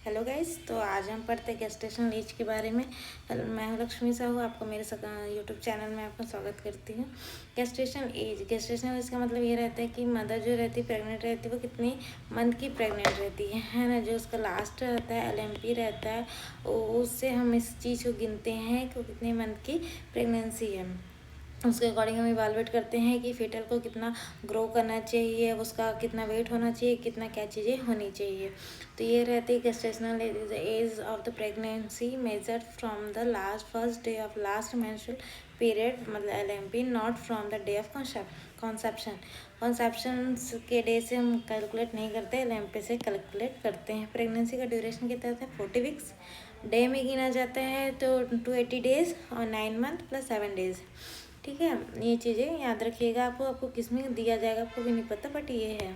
Hello guys, तो आज हम पढ़ते हैं गेस्टेशनल एज के बारे में। मैं हूं लक्ष्मी साहू, आपको मेरे यूट्यूब चैनल में आपका स्वागत करती हूँ। गेस्टेशनल एज का मतलब ये रहता है कि मदर जो रहती है, प्रेग्नेंट रहती है, वो कितनी मंथ की प्रेग्नेंट रहती है ना। जो उसका लास्ट रहता है LMP रहता है, उससे हम इस चीज़ को गिनते हैं कि वो कितने मंथ की प्रेगनेंसी है। उसके अकॉर्डिंग हम इवालुएट करते हैं कि फीटल को कितना ग्रो करना चाहिए, उसका कितना वेट होना चाहिए, कितना क्या चीज़ें होनी चाहिए। तो ये रहती है gestational age of the pregnancy measured from the first day of last menstrual period, मतलब LMP, not from the day of conception. Conception के डे से हम कैलकुलेट नहीं करते, LMP से कैलकुलेट करते हैं। प्रेगनेंसी का ड्यूरेशन कितना होता है? 40 वीक्स। डे में गिना जाता है तो 280 डेज और 9 मंथ प्लस 7 डेज। ठीक है, ये चीज़ें याद रखिएगा। आपको किस में दिया जाएगा आपको भी नहीं पता, बट ये है।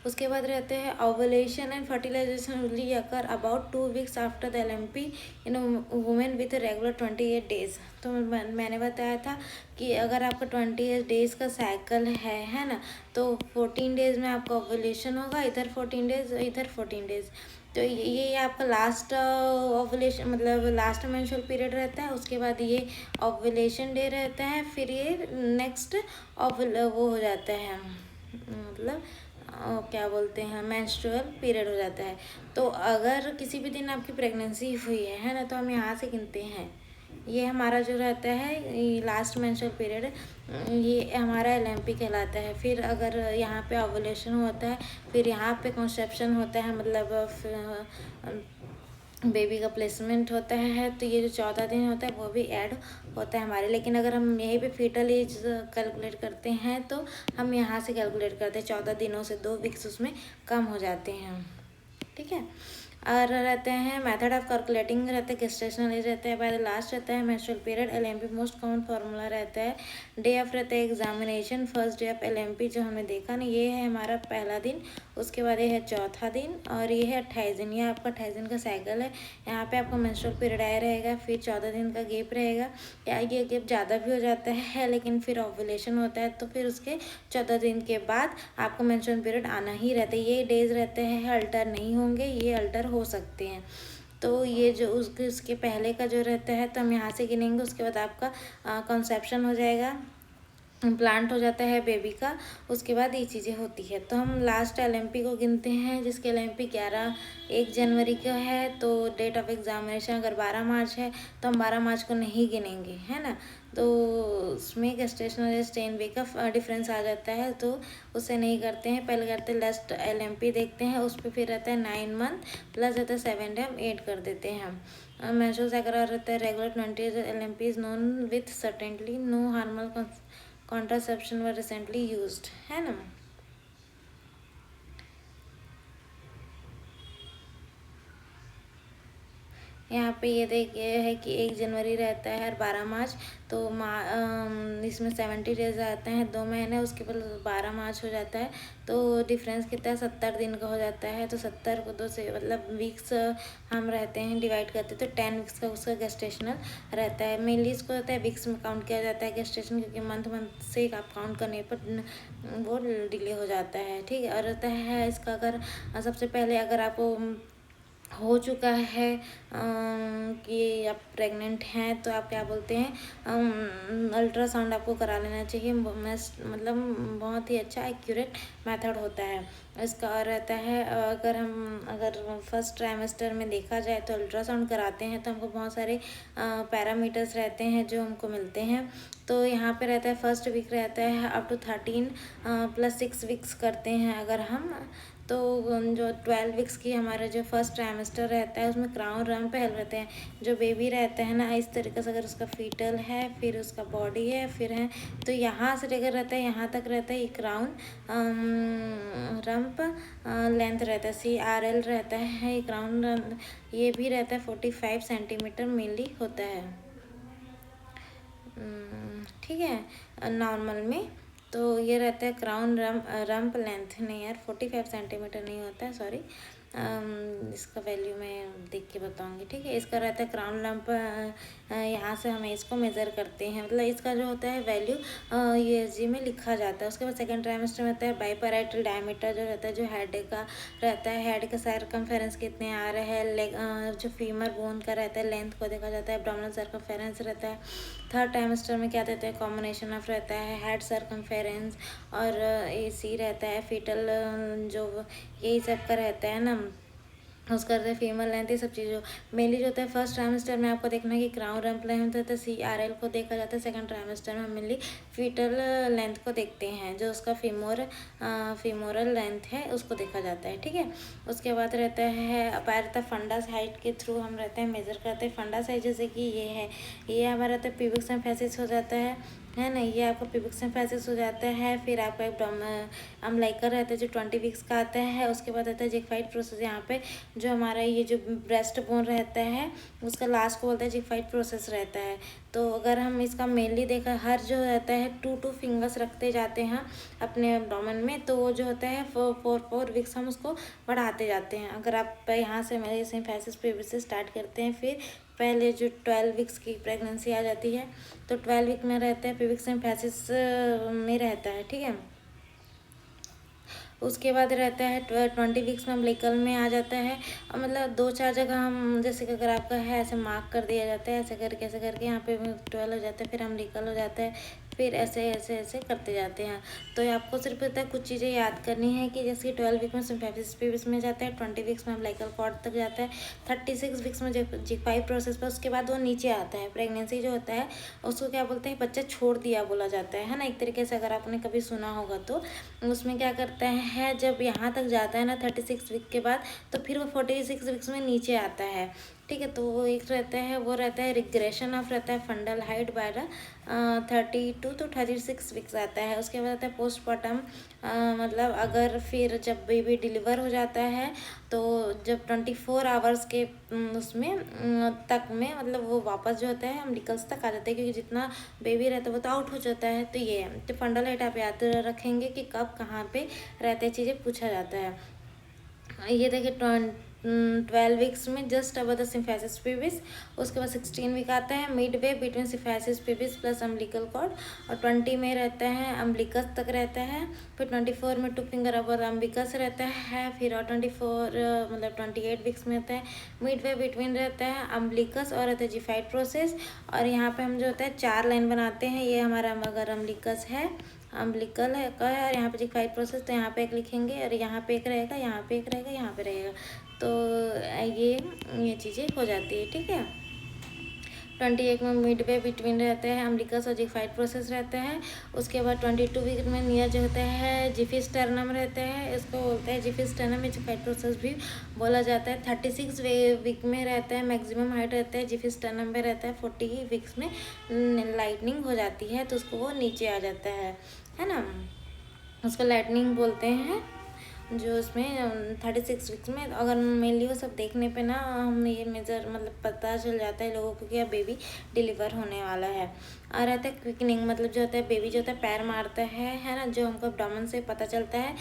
उसके बाद रहते हैं ovulation and fertilisation will occur about 2 weeks after the LMP in women with regular 28 days. तो मैंने बताया था कि अगर आपका 28 डेज का साइकिल है ना, तो 14 डेज में आपका ओवुलेशन होगा, इधर 14 डेज, इधर 14 डेज। तो ये आपका लास्ट ओवुलेशन, मतलब लास्ट मेंस्ट्रुअल पीरियड रहता है। उसके बाद ये ओवुलेशन डे रहता है, फिर ये नेक्स्ट वो हो जाता है, मतलब क्या बोलते हैं, मेंस्ट्रुअल पीरियड हो जाता है। तो अगर किसी भी दिन आपकी प्रेगनेंसी हुई है ना, तो हम यहाँ से गिनते हैं। ये हमारा जो रहता है लास्ट मेंस्ट्रुअल पीरियड, ये हमारा LMP कहलाता है। फिर अगर यहाँ पे ओवुलेशन होता है, फिर यहाँ पे कंसेप्शन होता है, मतलब बेबी का प्लेसमेंट होता है, तो ये जो 14 दिन होता है वो भी ऐड होता है हमारे। लेकिन अगर हम यहीं पे फीटल एज कैलकुलेट करते हैं तो हम यहाँ से कैलकुलेट करते हैं, 14 दिनों से 2 वीक्स उसमें कम हो जाते हैं। ठीक है। और रहते हैं मेथड ऑफ कैलकुलेटिंग रहते हैं गेस्टेशनल एज रहता है, बाय द लास्ट रहता है menstrual period. LMP most common formula रहता है। डे ऑफ रहता है examination, first day of LMP जो हमने देखा ना, ये है हमारा पहला दिन। उसके बाद ये है चौथा दिन, और ये है 28 दिन। ये आपका 28 दिन का साइकिल है। यहाँ पे आपका मेंस्ट्रुअल पीरियड आया रहेगा, फिर 14 दिन का गैप रहेगा, या ये गैप ज़्यादा भी हो जाता है, लेकिन फिर ओवुलेशन होता है, तो फिर उसके 14 दिन के बाद आपको मेंस्ट्रुअल पीरियड आना ही रहता है। ये डेज रहते हैं अल्टर नहीं होंगे, ये अल्टर हो सकते हैं। तो ये जो उसके पहले का जो रहता है, तो हम यहाँ से गिनेंगे। उसके बाद आपका कंसेप्शन हो जाएगा, इम्प्लांट हो जाता है बेबी का। उसके बाद ये चीज़ें होती है। तो हम लास्ट LMP को गिनते हैं, जिसके LMP 1 जनवरी का है। तो डेट ऑफ एग्जामिनेशन अगर 12 मार्च है, तो हम 12 मार्च को नहीं गिनेंगे, है ना। तो उसमें गेस्टेशनल एज 10 वीक का डिफरेंस आ जाता है, तो उससे नहीं करते हैं। पहले करते हैं लास्ट LMP देखते हैं, उस पर फिर रहता है 9 मंथ प्लस रहता है 7 डे, हम 8 कर देते हैं। मेंस्ट्रुअल साइकिल रहता है regular 20 LMP is known with certainly, no hormonal contraception were recently used, है ना। यहाँ पे ये देखिए है कि 1 जनवरी रहता है और 12 मार्च, तो इसमें 70 डेज आते हैं, 2 महीने। उसके बाद 12 मार्च हो जाता है, तो डिफरेंस कितना है? 70 दिन का हो जाता है। तो 70 को 2 से, मतलब वीक्स हम रहते हैं डिवाइड करते हैं, तो 10 वीक्स का उसका गेस्टेशनल रहता है। मेनली इसको रहता है वीक्स में काउंट किया जाता है गेस्टेशन, क्योंकि मंथ से आप काउंट करने पर वो डिले हो जाता है। ठीक है। और रहता है इसका, अगर सबसे पहले अगर आपको हो चुका है कि आप प्रेग्नेंट हैं, तो आप क्या बोलते हैं, अल्ट्रासाउंड आपको करा लेना चाहिए। मतलब बहुत ही अच्छा एक्यूरेट मेथड होता है इसका। और रहता है अगर फर्स्ट ट्राइमेस्टर में देखा जाए, तो अल्ट्रासाउंड कराते हैं, तो हमको बहुत सारे पैरामीटर्स रहते हैं जो हमको मिलते हैं। तो यहाँ पे रहता है फर्स्ट वीक रहता है अप टू 13 + 6 वीक्स करते हैं अगर हम। तो जो 12 वीक्स की हमारा जो फर्स्ट ट्राइमेस्टर रहता है, उसमें क्राउन रम पहल रहते हैं। जो बेबी रहता है ना, इस तरीके से अगर उसका फीटल है, फिर उसका बॉडी है, फिर है, तो यहाँ से लेकर रहता है यहाँ तक रहता है ये क्राउन रम्प लेंथ रहता है, CRL रहता है ये क्राउन। ये भी रहता है 45 सेंटीमीटर मेनली होता है। ठीक है, नॉर्मल में। तो ये रहता है क्राउन रम्प लेंथ, नहीं यार 45 सेंटीमीटर नहीं होता है, सॉरी, इसका वैल्यू मैं देख के बताऊंगी, ठीक है। इसका रहता है क्राउन लंप, यहाँ से हमें इसको मेज़र करते हैं, मतलब इसका जो होता है वैल्यू यूएसजी में लिखा जाता है। उसके बाद सेकंड ट्राइमेस्टर में होता है बाइपैराइटल डायमीटर जो रहता है, जो हेड का रहता है, हेड का सर्कमफेरेंस कितने आ रहे हैं, लेग जो फीमर बोन का रहता है लेंथ को देखा जाता है, एब्डोमिनल सर्कमफेरेंस रहता है। थर्ड ट्राइमेस्टर में क्या देते हैं, कॉम्बिनेशन ऑफ रहता है हेड सर्कमफेरेंस और एसी रहता है, फीटल जो यही सब का रहता है ना, उसका रहता है फीमेल लेंथ, ये सब चीज़ों मेनली जो होता है फर्स्ट ट्राइमेस्टर में आपको देखना है कि क्राउन रम्प लेंथ होता है, CRL को देखा जाता है। सेकंड ट्राइमेस्टर में हम मेनली फीटल लेंथ को देखते हैं, जो उसका फीमोरल लेंथ है उसको देखा जाता है, ठीक है। उसके बाद रहता है अपारता फंडस हाइट के थ्रू हम रहते हैं मेजर करते हैं। फंडस हाइट जैसे कि ये है, ये हमारा रहता है प्यूबिक सिम्फिसिस हो जाता है ना, ये आपका प्यूबिक सिम्फिसिस हो जाता है। फिर आपका अम्बिलिकल रहता है जो 20 वीक्स का आता है। उसके बाद आता है जिगफाइड प्रोसेस, यहाँ पे जो हमारा ये जो ब्रेस्ट बोन रहता है उसका लास्ट को बोलते हैं जिगफाइड प्रोसेस रहता है। तो अगर हम इसका मेनली देखा, हर जो रहता है 2 फिंगर्स रखते जाते हैं अपने एब्डोमेन में, तो वो जो होता है 4 वीक्स हम उसको बढ़ाते जाते हैं। अगर आप यहाँ से मेरे सिम्फिसिस प्यूबिस से स्टार्ट करते हैं, फिर पहले जो 12 वीक्स की प्रेगनेंसी आ जाती है, तो 12 वीक में रहता है प्यूबिक सिम्फिसिस में रहता है, ठीक है। उसके बाद रहता है 20 वीक्स में अम्बिलिकल में आ जाता है। और मतलब 2-4 जगह हम जैसे कि अगर आपका है ऐसे मार्क कर दिया जाता है, ऐसे करके यहाँ पे 12 हो जाता है, फिर अम्बिलिकल हो जाता है, फिर ऐसे ऐसे ऐसे करते जाते हैं। तो ये आपको सिर्फ पता है कुछ चीज़ें याद करनी है कि जैसे 12 वीक में सिम्फिसिस प्यूबिस में जाता है, 20 वीक्स में अम्बिलिकल कॉर्ड तक जाता है, 36 वीक्स में जिगफाई प्रोसेस पर, उसके बाद वो नीचे आता है। प्रेगनेंसी जो होता है उसको क्या बोलते हैं, बच्चा छोड़ दिया बोला जाता है ना, एक तरीके से अगर आपने कभी सुना होगा तो। उसमें क्या करता है, जब यहाँ तक जाता है ना 36 वीक के बाद, तो फिर वो 46 वीक्स में नीचे आता है, ठीक है। तो वो एक रहता है, वो रहता है रिग्रेशन ऑफ रहता है fundal height bye 32 to 36 weeks आता है। उसके बाद आता है पोस्टमार्टम, मतलब अगर फिर जब बेबी डिलीवर हो जाता है तो जब 24 आवर्स के उसमें तक में मतलब वो वापस जो होता है हम निकल्स तक आ जाते हैं, क्योंकि जितना बेबी रहता है वो तो आउट हो जाता है। तो ये है, तो फंडल हाइट आप याद रखेंगे कि कब कहाँ पे रहते चीज़ें पूछा जाता है। ये देखिए 12 वीक्स में जस्ट अब द सिम्फिसिस प्यूबिस। उसके बाद 16 वीक आता है mid way between symphysis pubis plus umbilical cord, और 20 में रहता है अम्बिलिकस तक रहता है। फिर 24 में 2 फिंगर अबर अम्बिकस रहता है। फिर और 24 मतलब 28 वीक्स में होता है मिड वे बिटवीन रहता है अम्बिलिकस और रहता है जिगफाइड प्रोसेस। और यहाँ पे हम जो होता है 4 लाइन बनाते हैं, ये हमारा अगर अम्बिलिकस है, अम्बिलिकल है का है, और यहाँ पे जिगफाइड प्रोसेस, तो यहाँ पे एक लिखेंगे और यहाँ पे एक रहेगा, यहाँ पे एक रहेगा, यहाँ पे रहेगा। तो ये चीज़ें हो जाती है, ठीक है। 28 में मिड वे बिटवीन रहते हैं अम्बिलिकस और जिगफाइड प्रोसेस रहते हैं। उसके बाद 22 वीक में नियर जो होता है जिफिस टर्नम रहते हैं, इसको बोलते हैं जिफिस टर्नम या जिगफाइड प्रोसेस भी बोला जाता है। 36 वीक में रहता है मैक्सिमम हाइट रहता है जिफिस टर्नम में रहता है। 40 वीक्स में लाइटनिंग हो जाती है, तो उसको वो नीचे आ जाता है ना, उसको लाइटनिंग बोलते हैं। जो उसमें 36 वीक्स में अगर मेनली वो सब देखने पे ना हम ये मेजर मतलब पता चल जाता है लोगों को कि अब बेबी डिलीवर होने वाला है। और रहता है क्विकनिंग, मतलब जो होता है बेबी जो होता है पैर मारता है ना, जो हमको एब्डोमेन से पता चलता है।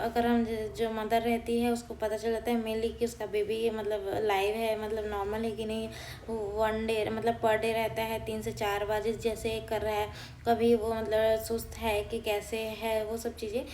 अगर हम जो मदर रहती है उसको पता चल जाता है मेनली कि उसका बेबी मतलब लाइव है, मतलब नॉर्मल है कि नहीं। 1 डे मतलब पर डे रहता है 3 से 4 बार जैसे कर रहा है, कभी वो मतलब सुस्त है कि कैसे है, वो सब चीज़ें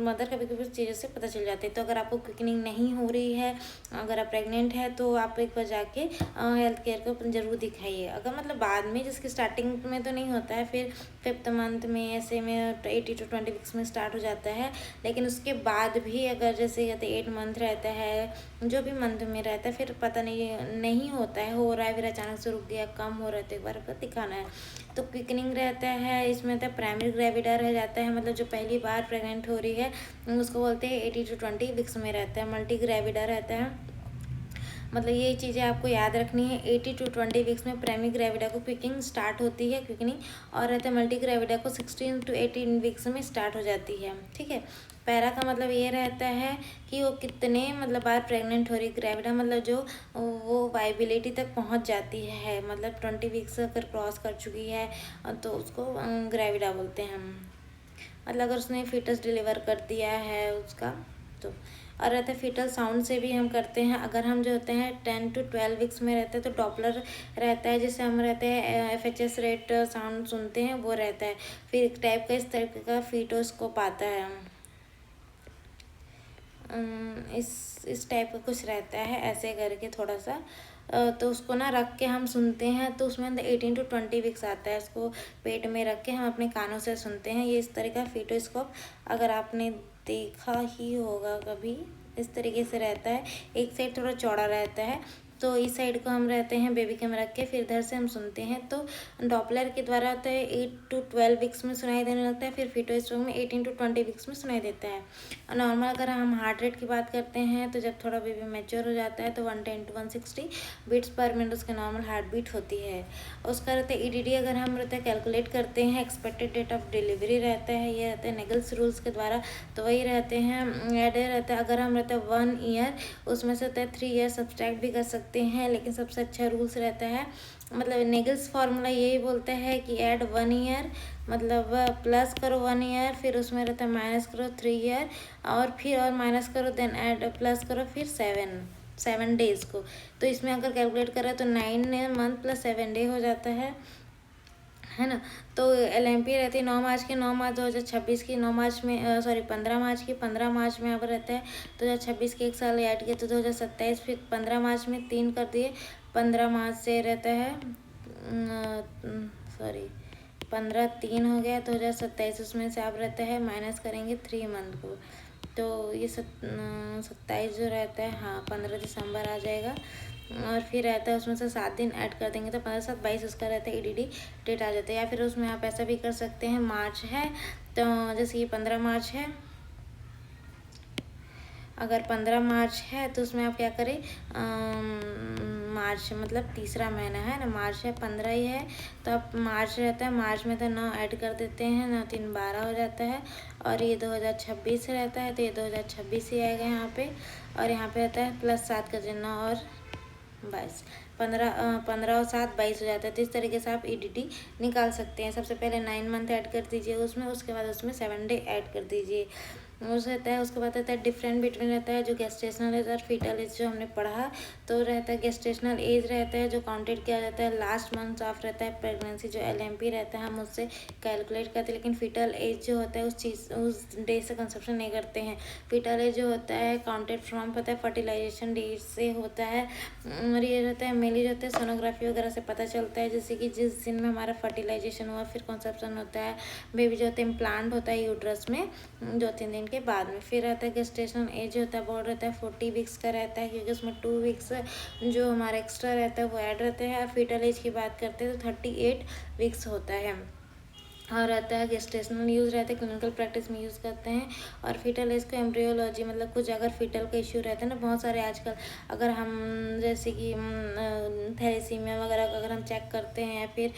मदर कभी कभी चीज़ों से पता चल जाती है। तो अगर आपको क्विकनिंग नहीं हो रही है, अगर आप प्रेग्नेंट है, तो आप एक बार जाके हेल्थ केयर को ज़रूर दिखाइए। अगर मतलब बाद में जिसकी स्टार्टिंग में तो नहीं होता है, फिर 5th मंथ में ऐसे में 18 to 20 वीक्स में स्टार्ट हो जाता है। लेकिन उसके बाद भी अगर जैसे 8 मंथ रहता है, जो भी मंथ में रहता है, फिर पता नहीं होता है, हो रहा है, फिर अचानक से रुक गया, कम हो रहा है, तो एक बार आपको दिखाना है। तो क्विकनिंग रहता है इसमें, तो प्राइमरी ग्रेविडा रह जाता है, मतलब जो पहली बार प्रेग्नेंट हो रही है उसको बोलते हैं 18 to 20 वीक्स में रहता है। मल्टी ग्रेविडा रहता है, मतलब ये चीज़ें आपको याद रखनी है। 80 to 20 वीक्स में प्राइमरी ग्रेविडा को क्विकिंग स्टार्ट होती है, क्विकनिंग, और रहता है मल्टी ग्रेविडा को 16 to 18 वीक्स में स्टार्ट हो जाती है, ठीक है। पैरा का मतलब ये रहता है कि वो कितने मतलब बार प्रेग्नेंट हो रही ग्रेविडा, मतलब जो वो वाइबिलिटी तक पहुंच जाती है, मतलब 20 वीक्स अगर क्रॉस कर चुकी है तो उसको ग्रेविडा बोलते हैं हम। मतलब अगर उसने फीटस डिलीवर कर दिया है उसका, तो और रहता है फीटल साउंड से भी हम करते हैं। अगर हम जो होते हैं 10 to 12 वीक्स में रहते हैं तो डॉपलर रहता है, जिससे हम रहते हैं FHS रेट साउंड सुनते हैं, वो रहता है। फिर एक टाइप का इस तरह का फीटोस्कोप आता है, इस टाइप का कुछ रहता है, ऐसे करके थोड़ा सा तो उसको ना रख के हम सुनते हैं, तो उसमें 18 to 20 वीक्स आता है। उसको पेट में रख के हम अपने कानों से सुनते हैं। ये इस तरह का फीटोस्कोप अगर आपने देखा ही होगा कभी, इस तरीके से रहता है। एक साइड थोड़ा चौड़ा रहता है, तो इस साइड को हम रहते हैं बेबी के में रख के, फिर इधर से हम सुनते हैं। तो डॉपलर के द्वारा होता है 8 to 12 वीक्स में सुनाई देने लगता है, फिर फीटोस्कोप में 18 to 20 वीक्स में सुनाई देता है। और नॉर्मल अगर हम हार्ट रेट की बात करते हैं, तो जब थोड़ा बेबी मैच्योर हो जाता है तो 110 to 160 बीट्स पर मिनट उसका नॉर्मल हार्ट बीट होती है। उसका रहता है EDD अगर हम रहता है कैलकुलेट करते हैं, एक्सपेक्टेड डेट ऑफ डिलीवरी रहता है, ये रहता है नेगल्स रूल्स के द्वारा, तो वही रहते हैं ऐड रहता है। अगर हम रहता है 1 ईयर, उसमें से रहता है 3 ईयर सब्सट्रैक्ट भी कर सकते हैं, लेकिन सबसे अच्छा रूल्स रहता है, मतलब नेगल्स फार्मूला यही बोलता है कि ऐड 1 ईयर, मतलब प्लस करो 1 ईयर, फिर उसमें रहता है माइनस करो 3 ईयर, और फिर और माइनस करो, देन ऐड प्लस करो फिर 7 डेज को। तो इसमें अगर कैलकुलेट करें तो 9 मंथ प्लस 7 डे हो जाता है ना। तो LMP रहती है 9 मार्च की, 9 मार्च 2026 की, 9 मार्च में 15 मार्च की, 15 मार्च में यहाँ पर रहता है 2026 के 1 साल ऐड किया तो 2027, फिर 15 मार्च में 3 कर दिए, 15 मार्च से रहता है 15 3 हो गया, 2027 उसमें से आप रहता है माइनस करेंगे 3 मंथ को, तो ये 27 जो रहता है, हाँ 15 दिसंबर आ जाएगा। और फिर रहता है उसमें से 7 दिन ऐड कर देंगे तो 15 7 22 उसका रहता है EDD डेट आ जाता है। या फिर उसमें आप ऐसा भी कर सकते हैं, मार्च है तो जैसे ये 15 मार्च है, अगर 15 मार्च है तो उसमें आप क्या करें, मार्च मतलब तीसरा महीना है ना, मार्च है 15 ही है, तो आप मार्च रहता है, मार्च में तो 9 ऐड कर देते हैं, 9 3 12 हो जाता है, और ये 2026 रहता है तो ये 2026 ही आएगा यहाँ पे, और यहाँ पे रहता है प्लस 7 का 9 और 22, 15 और 7 22 हो जाता है। तो इस तरीके से आप EDD निकाल सकते हैं। सबसे पहले 9 मंथ ऐड कर दीजिए उसमें, उसके बाद उसमें 7 डे ऐड कर दीजिए, उस रहता है। उसके बाद रहता है डिफरेंट बिटवीन रहता है जो गेस्टेशनल एज और फीटल एज, जो हमने पढ़ा तो रहता है गेस्टेशनल एज रहता है जो काउंटेड किया जाता है लास्ट मंथ ऑफ रहता है प्रेगनेंसी, जो LMP रहता है हम उससे कैलकुलेट करते हैं। लेकिन फीटल एज जो होता है उस डे से कंसेप्शन नहीं करते हैं। फीटल एज जो होता है काउंटेड फ्रॉम पता है फर्टिलाइजेशन डेट से होता है, और ये रहता है मेनली जो होता है सोनोग्राफी वगैरह से पता चलता है, जैसे कि जिस दिन में हमारा फर्टिलाइजेशन हुआ, फिर कंसेप्शन होता है, बेबी जो होता है इम्प्लांट होता है यूट्रस में 2-3 दिन के बाद में। फिर रहता है गेस्टेशनल एज होता है बहुत रहता है 40 वीक्स का रहता है, क्योंकि उसमें 2 वीक्स जो हमारा एक्स्ट्रा रहता है वो ऐड रहते हैं। और फीटल एज की बात करते हैं तो 38 वीक्स होता है। और रहता है गेस्टेशनल यूज़ रहता है, क्लिनिकल प्रैक्टिस में यूज़ करते हैं। और फीटल एज को एम्ब्रियोलॉजी मतलब कुछ अगर फीटल का इश्यू रहता है ना, बहुत सारे आजकल अगर हम जैसे कि थैलेसीमिया वगैरह का अगर हम चेक करते हैं, या फिर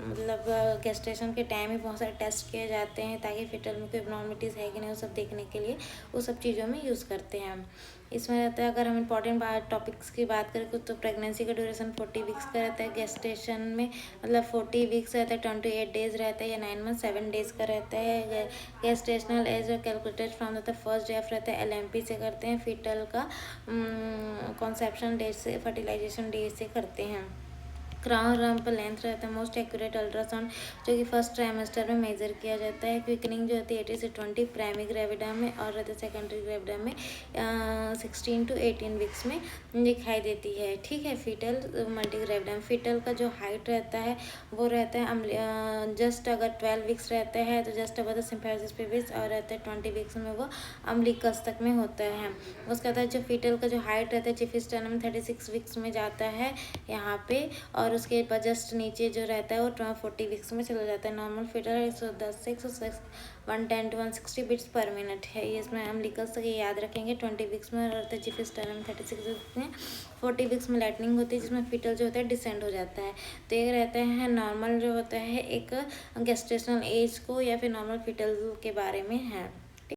मतलब गेस्टेशन के टाइम ही बहुत सारे टेस्ट किए जाते हैं ताकि फीटल में कोई एब्नॉर्मलिटीज़ है कि नहीं वो सब देखने के लिए, वो सब चीज़ों में यूज़ करते हैं हम। इसमें रहता है अगर हम इंपॉर्टेंट टॉपिक्स की बात करें तो प्रेगनेंसी का ड्यूरेशन 40 वीक्स का रहता है, गेस्टेशन में मतलब 40 वीक्स रहता है, 28 डेज रहता है, या 9 मंथ 7 डेज का रहता है। Gestational age calculated from the first day of रहता है LMP से करते हैं। फीटल का कॉन्सेप्शन डेट से फर्टिलाइजेशन डेट से करते हैं। क्राउन रम्प लेंथ रहता है मोस्ट एक्यूरेट अल्ट्रासाउंड जो कि फर्स्ट ट्राइमेस्टर में मेजर किया जाता है। क्विकनिंग जो होती है 80 से 20 प्राइमरी ग्रेविडा में, और रहता है सेकेंडरी ग्रेविडा में 16 to 18 वीक्स में दिखाई देती है। ठीक है, फीटल मल्टी ग्रेविडा में फीटल का जो हाइट रहता है वो रहता है जस्ट अगर 12 वीक्स रहता है तो जस्ट अबर द सिम्फेसिस पिविस, और रहता है 20 वीक्स में वो अम्बिलिकस तक में होता है। उसका बाद जो फीटल का जो हाइट रहता है जिफिस्टर्नम में 36 वीक्स में जाता है यहाँ पे, और उसके बाद जस्ट नीचे जो रहता है वो 40 वीक्स में चला जाता है। नॉर्मल फीटल 110 से 110 to 160 बीट्स पर मिनट है। ये इसमें हम लिखल सके याद रखेंगे। 20 वीक्स में रहता है जिफिस्टर्नम, 36 वीक्स में, 40 वीक्स में लाइटनिंग होती है जिसमें फीटल जो होता है डिसेंड हो जाता है। तो ये रहता है नॉर्मल जो होता है एक गेस्टेशनल एज को या फिर नॉर्मल फीटल के बारे में है।